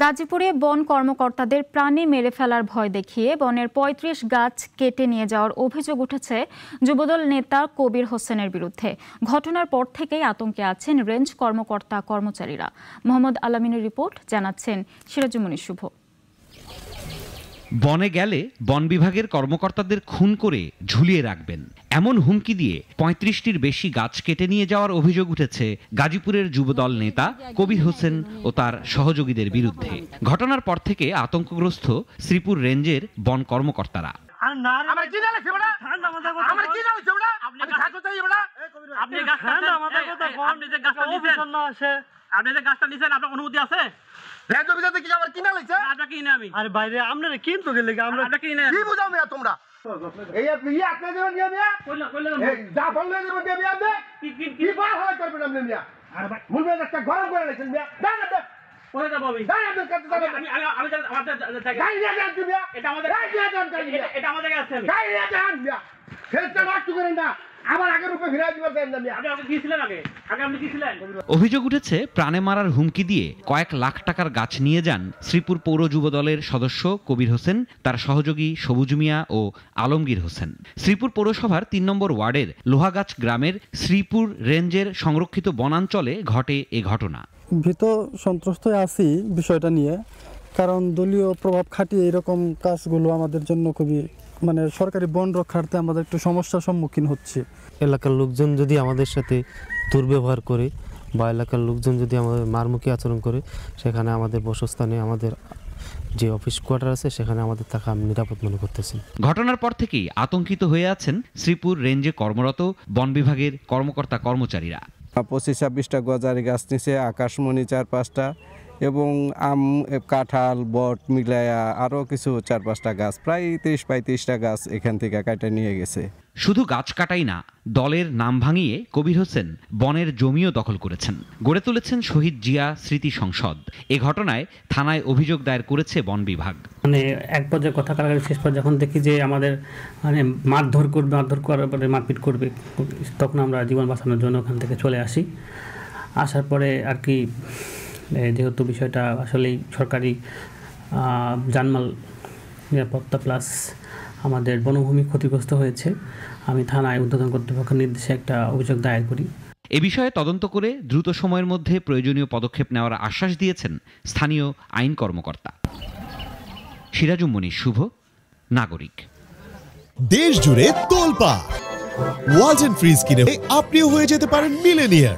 গাজীপুরে বন কর্মকর্তাদের প্রাণে মেরে ফেলার ভয় দেখিয়ে বনের ৩৫ গাছ কেটে নিয়ে যাওয়ার অভিযোগ উঠেছে যুবদল নেতা কবির হোসেনের বিরুদ্ধে। ঘটনার পর থেকেই আতঙ্কে আছেন রেঞ্জ কর্মকর্তা কর্মচারীরা। মোহাম্মদ আলামিনের রিপোর্ট, জানাচ্ছেন সিরাজুমনি শুভ। বনে গেলে বন বিভাগের কর্মকর্তাদের খুন করে ঝুলিয়ে রাখবেন, এমন হুমকি দিয়ে ৩৫টির বেশি গাছ কেটে নিয়ে যাওয়ার অভিযোগ উঠেছে গাজীপুরের যুবদল নেতা কবির হোসেন ও তার সহযোগীদের বিরুদ্ধে। ঘটনার পর থেকে আতঙ্কগ্রস্ত শ্রীপুর রেঞ্জের বন কর্মকর্তারা। অনুমতি আছে? অভিযোগ উঠেছে প্রাণে মারার হুমকি দিয়ে কয়েক লাখ টাকার গাছ নিয়ে যান শ্রীপুর পৌর যুবদলের সদস্য কবির হোসেন, তার সহযোগী সবুজ মিয়া ও আলমগীর হোসেন। শ্রীপুর পৌরসভার ৩ নম্বর ওয়ার্ডের লোহাগাছ গ্রামের শ্রীপুর রেঞ্জের সংরক্ষিত বনাঞ্চলে ঘটে এ ঘটনা। ভীত সন্ত্রস্ত আছি বিষয়টা নিয়ে, কারণ দলীয় প্রভাব খাটিয়ে এরকম কাজগুলো আমাদের জন্য খুবই সরকারি বন রক্ষার্থে আমাদের একটু সমস্যার সম্মুখীন হচ্ছে। এলাকার লোকজন যদি আমাদের সাথে দুর্ব্যবহার করে বা এলাকার লোকজন যদি আমাদের মারমুখী আচরণ করে, সেখানে আমাদের বসস্থানে আমাদের যে অফিস কোয়ার্টার আছে সেখানে আমাদের থাকা আমি নিরাপদ মনে করতেছি। ঘটনার পর থেকেই আতঙ্কিত হয়ে আছেন শ্রীপুর রেঞ্জে কর্মরত বন বিভাগের কর্মকর্তা কর্মচারীরা। 25-26টা গজারি গাছ নিচে, আকাশমণি 4-5টা এবং আম, কাঁঠাল, বট মিলায়া আরও কিছু 4-5টা গাছ, প্রায় 30-35টা গাছ এখান থেকে কাটে নিয়ে গেছে। শুধু গাছ কাটাই না, দলের নাম ভাঙিয়ে কবির হোসেন বনের জমিও দখল করেছেন, গড়ে তুলেছেন শহীদ জিয়া স্মৃতি সংসদ। এ ঘটনায় থানায় অভিযোগ দায়ের করেছে বন বিভাগ। এক পর্যায়ে কথা কাটাকাটি শেষ পর যখন দেখি যে আমাদের মারধর করার পরে মারপিট করবে, তখন আমরা জীবন বাঁচানোর জন্য ওখান থেকে চলে আসি। আসার পরে আর কি, যেহেতু বিষয়টা আসলেই সরকারি জানমাল নিরাপত্তা প্লাস আমাদের বনভূমি ক্ষতিগ্রস্ত হয়েছে, আমি থানায় ঊর্ধ্বতন কর্তৃপক্ষের নির্দেশে একটা অভিযোগ দায়ের করি। এ বিষয়ে তদন্ত করে দ্রুত সময়ের মধ্যে প্রয়োজনীয় পদক্ষেপ নেওয়ার আশ্বাস দিয়েছেন স্থানীয় আইন কর্মকর্তা। সিরাজুমনি শুভ, নাগরিক। দেশ জুড়ে তোলপাড় ওয়ালটন ফ্রিজ কিনে আপনিও হয়ে যেতে পারেন মিলেনিয়ার।